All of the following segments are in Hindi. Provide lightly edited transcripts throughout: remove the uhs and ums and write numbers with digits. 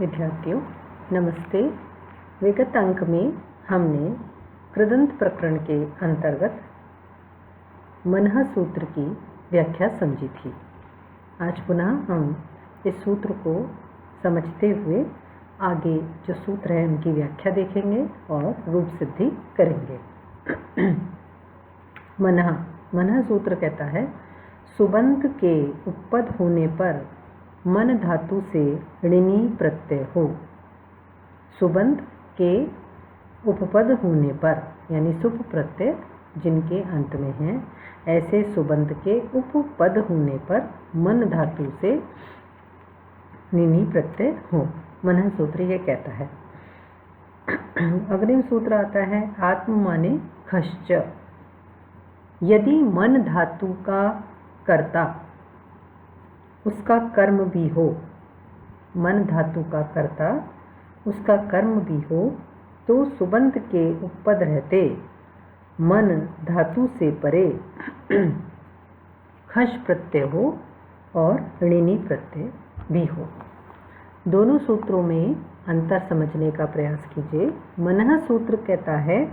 विद्यार्थियों नमस्ते। विगत अंक में हमने कृदंत प्रकरण के अंतर्गत मनः सूत्र की व्याख्या समझी थी। आज पुनः हम इस सूत्र को समझते हुए आगे जो सूत्र है उनकी व्याख्या देखेंगे और रूप सिद्धि करेंगे। मनः सूत्र कहता है सुबंत के उपपद होने पर मन धातु से ऋणी प्रत्यय हो। सुबंत के उपपद होने पर यानी सुप प्रत्यय जिनके अंत में है, ऐसे सुबंत के उपपद होने पर मन धातु से ऋणी प्रत्यय हो। मनः सूत्र ये कहता है। अग्रिम सूत्र आता है आत्म माने खश्च। यदि मन धातु का कर्ता उसका कर्म भी हो, मन धातु का कर्ता उसका कर्म भी हो, तो सुबंत के उपपद रहते मन धातु से परे खश प्रत्यय हो और ऋणी प्रत्यय भी हो। दोनों सूत्रों में अंतर समझने का प्रयास कीजिए। मनः सूत्र कहता है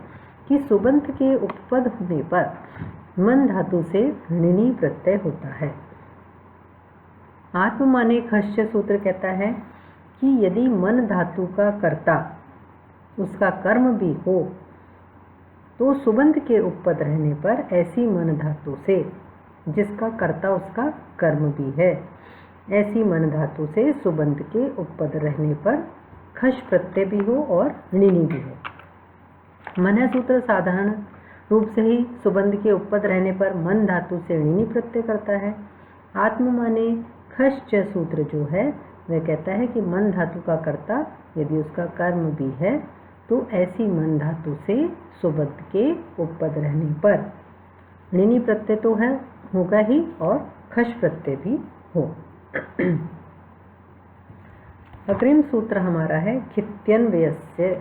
कि सुबंत के उपपद होने पर मन धातु से ऋणी प्रत्यय होता है। आत्म माने खश्च सूत्र कहता है कि यदि मन धातु का कर्ता उसका कर्म भी हो, तो सुबंत के उपपद रहने पर ऐसी मन धातु से जिसका कर्ता उसका कर्म भी है, ऐसी मन धातु से सुबंत के उपपद रहने पर खश प्रत्यय भी हो और ऋणी भी हो। मनः सूत्र साधारण रूप से ही सुबंत के उपपद रहने पर मन धातु से ऋणी प्रत्यय करता है। आत्म माने खश्च सूत्र जो है वह कहता है कि मन धातु का कर्ता यदि उसका कर्म भी है, तो ऐसी मन धातु से सुबंत के उपपद रहने पर ऋणी प्रत्यय तो है होगा ही और खश प्रत्यय भी हो। अग्रिम सूत्र हमारा है खित्यन्वयस्य।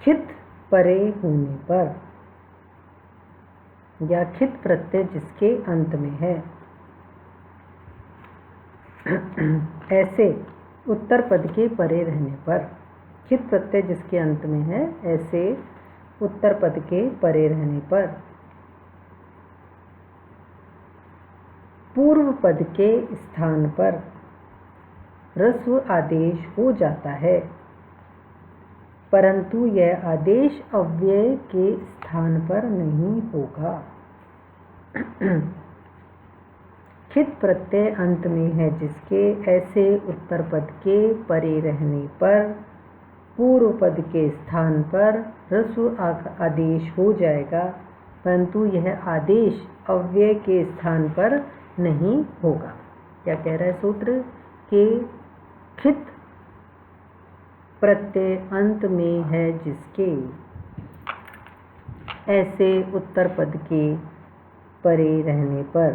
खित परे होने पर या खित प्रत्यय जिसके अंत में है, ऐसे उत्तर पद के परे रहने पर, खित प्रत्यय जिसके अंत में है ऐसे उत्तर पद के परे रहने पर पूर्व पद के स्थान पर ह्रस्व आदेश हो जाता है, परंतु यह आदेश अव्यय के स्थान पर नहीं होगा। खित प्रत्यय अंत में है जिसके, ऐसे उत्तर पद के परे रहने पर पूर्व पद के स्थान पर ह्रस्व आदेश हो जाएगा, परंतु यह आदेश अव्यय के स्थान पर नहीं होगा। क्या कह रहा है सूत्र के खित प्रत्यय अंत में है जिसके, ऐसे उत्तर पद के परे रहने पर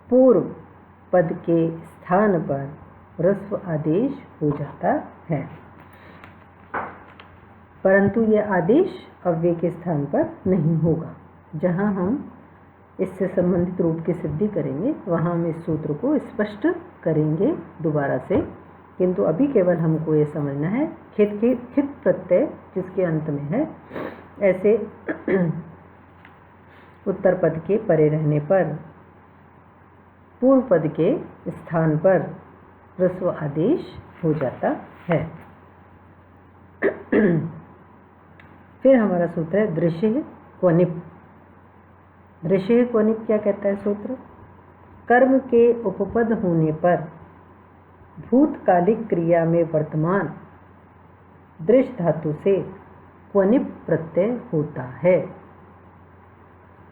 पूर्व पद के स्थान पर ह्रस्व आदेश हो जाता है, परंतु यह आदेश अव्यय के स्थान पर नहीं होगा। जहां हम इससे संबंधित रूप की सिद्धि करेंगे वहां हम इस सूत्र को स्पष्ट करेंगे दोबारा से, किंतु अभी केवल हमको ये समझना है खित प्रत्यय जिसके अंत में है ऐसे उत्तर पद के परे रहने पर पूर्व पद के स्थान पर ह्रस्व आदेश हो जाता है। फिर हमारा सूत्र है दृश्य क्वनिप। दृश्य क्वनिप क्या कहता है सूत्र? कर्म के उपपद होने पर भूतकालिक क्रिया में वर्तमान दृश्य धातु से क्वनिप प्रत्यय होता है।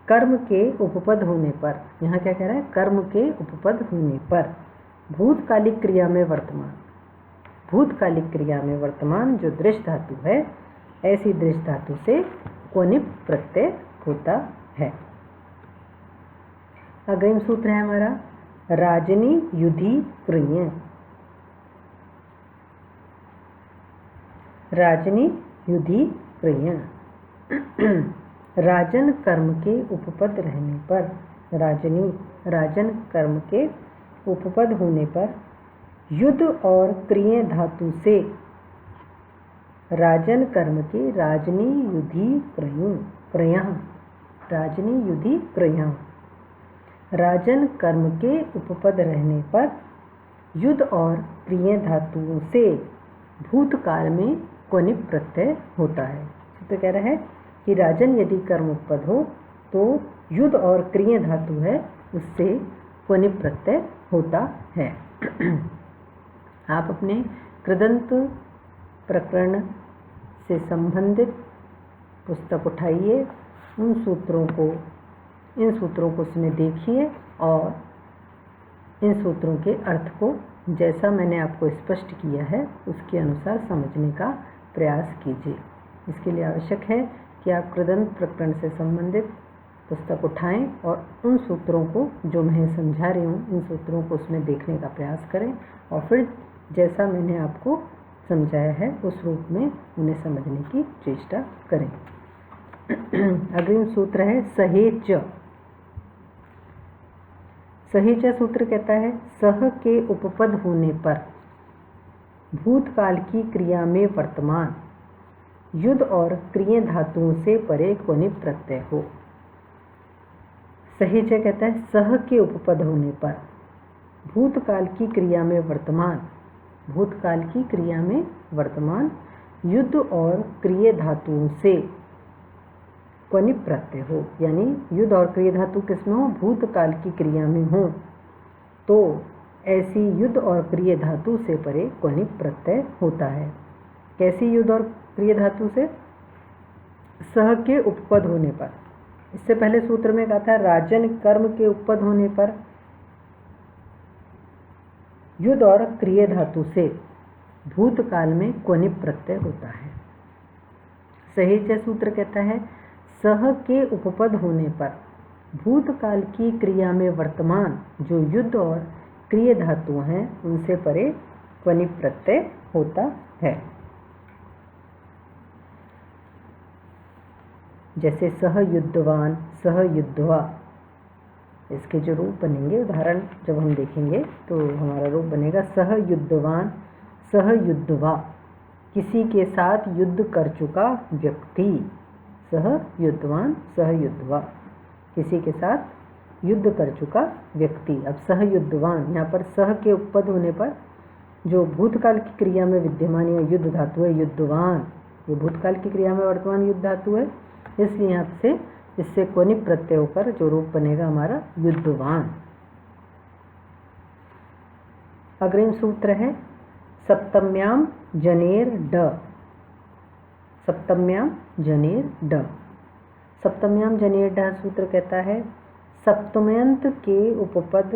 कर्म के उपपद होने पर, यहाँ क्या कह रहा है? कर्म के उपपद होने पर भूतकालिक क्रिया में वर्तमान, भूतकालिक क्रिया में वर्तमान जो दृश्य धातु है, ऐसी दृश्य धातु से क्वनिप प्रत्यय होता है। अग्रिम सूत्र है हमारा राजनी युधि क्रिय। राजनी युधि क्रिय। राजन कर्म के उपपद रहने पर राजनी राजन कर्म के उपपद होने पर युद्ध और क्रिय धातु से राजन कर्म के राजनी युधि क्रयः राजनी युधि क्रयः राजन कर्म के उपपद रहने पर युद्ध और क्रिय धातुओं से भूतकाल में क्वनिप प्रत्यय होता है। तो कह रहा है कि राजन यदि कर्म उपपद हो तो युद्ध और क्रिय धातु है उससे क्वनिप प्रत्यय होता है। आप अपने कृदंत प्रकरण से संबंधित पुस्तक उठाइए, इन सूत्रों को उसमें देखिए और इन सूत्रों के अर्थ को जैसा मैंने आपको स्पष्ट किया है उसके अनुसार समझने का प्रयास कीजिए। इसके लिए आवश्यक है कि आप कृदंत प्रकरण से संबंधित पुस्तक उठाएं और उन सूत्रों को जो मैं समझा रही हूँ इन सूत्रों को उसमें देखने का प्रयास करें और फिर जैसा मैंने आपको समझाया है उस रूप में उन्हें समझने की चेष्टा करें। अग्रिम सूत्र है सहेच। सहेच सूत्र कहता है सह के उपपद होने पर भूतकाल की क्रिया में वर्तमान युद्ध और क्रिय धातुओं से परे क्वनिप प्रत्यय हो। सहेच कहता है सह के उपपद होने पर भूतकाल की क्रिया में वर्तमान युद्ध और क्रिय धातुओं से क्वनिप प्रत्यय हो, यानी युद्ध और क्रिय धातु किसमें हो, भूतकाल की क्रिया में हो, तो ऐसी युद्ध और क्रिय धातु से परे क्वनिप प्रत्यय होता है। कैसी युद्ध और क्रिय धातु से? सह के उपपद होने पर। इससे पहले सूत्र में कहा था राजन कर्म के उपपद होने पर युद्ध और क्रिय धातु से भूतकाल में क्वनिप प्रत्यय होता है। सहेच सूत्र कहता है सह के उपपद होने पर भूतकाल की क्रिया में वर्तमान जो युद्ध और क्रिय धातु हैं उनसे परे क्वनिप प्रत्यय होता है। जैसे सह युद्धवान, सह युद्धवा, इसके जो रूप बनेंगे उदाहरण जब हम देखेंगे तो हमारा रूप बनेगा सह युद्धवान, सह युद्धवा, किसी के साथ युद्ध कर चुका व्यक्ति। सह युद्धवान, सह युद्धवा, किसी के साथ युद्ध कर चुका व्यक्ति। अब सह युद्धवान, यहाँ पर सह के उपपद होने पर जो भूतकाल की क्रिया में विद्यमान या युद्ध धातु है युद्धवान, ये भूतकाल की क्रिया में वर्तमान युद्ध धातु है, इसलिए यहाँ से इससे क्वनिप प्रत्यय होकर जो रूप बनेगा हमारा युद्धवान। अग्रिम सूत्र है सप्तम्याम जनेर ड। सप्तम्याम जनेर ड। सप्तम्याम जनेर ड सूत्र कहता है सप्तम्यंत के उपपद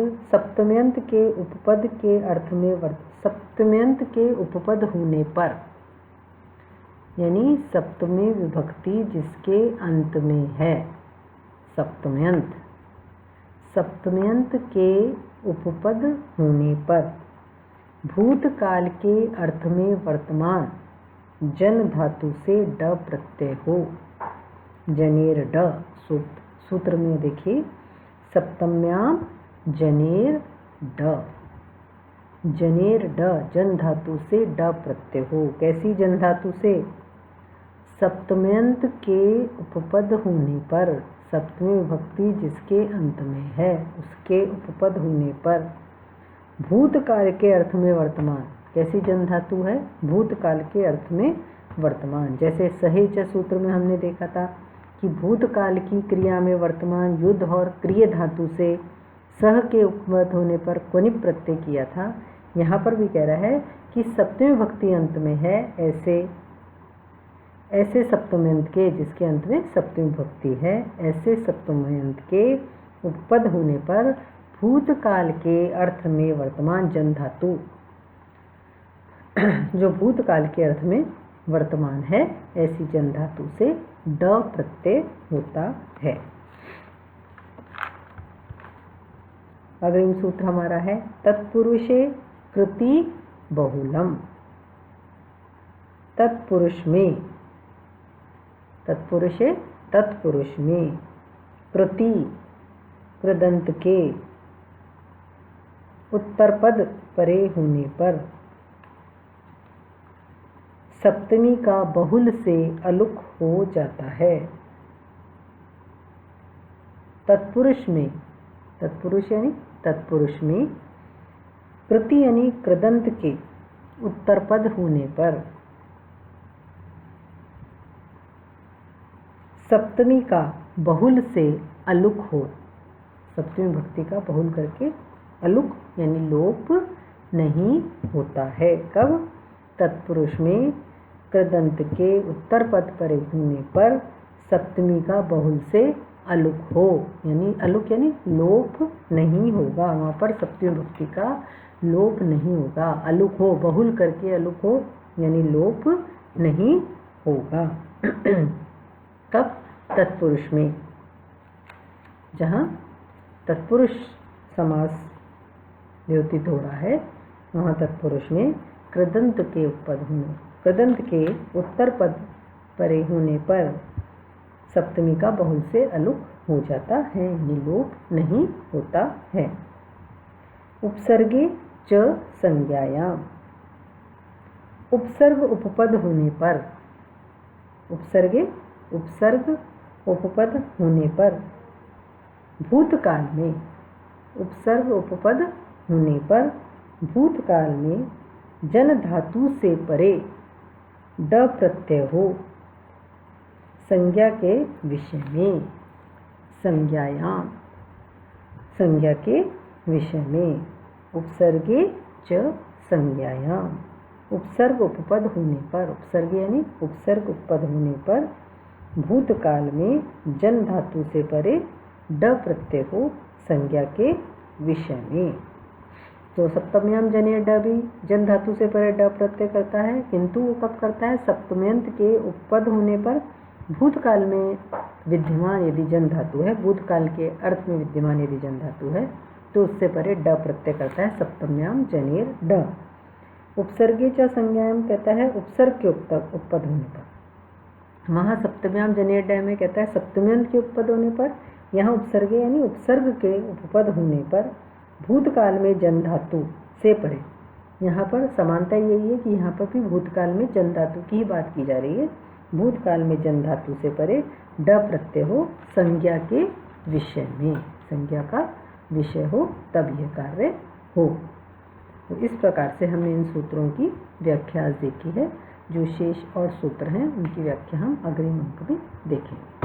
के अर्थ में सप्तम्यंत के उपपद होने पर, यानी सप्तमी विभक्ति जिसके अंत में है, सप्तम्यंत के उपपद होने पर भूतकाल के अर्थ में वर्तमान जन धातु से ड प्रत्यय हो। जनेर ड सूत्र में देखिए सप्तम्याम जनेर ड, जनेर ड जन धातु से ड प्रत्यय हो। कैसी जन धातु से? सप्तम्यंत के उपपद होने पर, सप्तमी विभक्ति जिसके अंत में है उसके उपपद होने पर भूतकाल के अर्थ में वर्तमान। कैसी जन धातु है? भूतकाल के अर्थ में वर्तमान। जैसे सहेच सूत्र में हमने देखा था कि भूतकाल की क्रिया में वर्तमान युद्ध और क्रिय धातु से सह के उपपद होने पर क्वनिप प्रत्यय किया था। यहाँ पर भी कह रहा है कि सप्तमी विभक्ति अंत में है, ऐसे सप्तम्यंत के जिसके अंत में सप्तमी विभक्ति है, ऐसे सप्तम्यंत के उपपद होने पर भूतकाल के अर्थ में वर्तमान जन धातु जो भूतकाल के अर्थ में वर्तमान है, ऐसी जन धातु से ड प्रत्यय होता है। अग्रिम सूत्र हमारा है तत्पुरुषे कृति बहुलम। तत्पुरुष में कृति कृदंत के उत्तर पद परे होने पर सप्तमी का बहुल से अलुक हो जाता है। तत्पुरुष में, तत्पुरुष यानी तत्पुरुष में प्रति यानी कृदंत के उत्तर पद होने पर सप्तमी का बहुल से अलुक हो, सप्तमी भक्ति का बहुल करके अलुक यानी लोप नहीं होता है। कब? तत्पुरुष में कृदंत के उत्तर पद पर होने पर सप्तमी का बहुल से अलुक हो, यानी अलुक यानी लोप नहीं होगा, वहाँ पर सप्तमी भक्ति का लोप नहीं होगा। अलुक हो, बहुल करके अलुक हो यानी लोप नहीं होगा। कब? तत्पुरुष में, जहाँ तत्पुरुष समास द्योतित हो रहा है वहाँ तत्पुरुष में कृदंत के उपपद होने, कृदंत के उत्तर पद परे होने पर सप्तमी का बहुल से अलुक हो जाता है, लोप नहीं होता है। उपसर्गे च संज्ञायाम, उपसर्ग उपपद होने पर, उपसर्गे उपसर्ग उपपद होने पर भूतकाल में, उपसर्ग उपपद होने पर भूतकाल में जन धातु से परे ड प्रत्यय हो संज्ञा के विषय में, संज्ञायाम, संज्ञा के विषय में। उपसर्गे च संज्ञायाम, उपसर्ग उपपद होने पर, उपसर्ग यानी उपसर्ग उपपद होने पर भूतकाल में जन धातु से परे ड प्रत्यय हो संज्ञा के विषय में। तो सप्तम्याम जने ड भी जन धातु से परे ड प्रत्यय करता है, किंतु वो कब करता है? सप्तम्यंत के उपपद होने पर भूतकाल में विद्यमान यदि जन धातु है, भूतकाल के अर्थ में विद्यमान यदि जन धातु है तो उससे परे ड प्रत्यय करता है सप्तम्याम जनेर ड। उपसर्गे च संज्ञायाम कहता है उपसर्ग के उपपद होने पर, वहाँ सप्तम्याम जनेर ड में कहता है सप्तम्यंत के उपपद होने पर, यहाँ उपसर्गे यानी उपसर्ग के उपपद होने पर भूतकाल में जन धातु से परे। यहाँ पर समानता यही है कि यहाँ पर भी भूतकाल में जन धातु की ही बात की जा रही है। भूतकाल में जन धातु से परे ड प्रत्यय हो संज्ञा के विषय में, संज्ञा का विषय हो तब यह कार्य हो। तो इस प्रकार से हमने इन सूत्रों की व्याख्या देखी है। जो शेष और सूत्र हैं उनकी व्याख्या हम अग्रिम अंक में देखेंगे।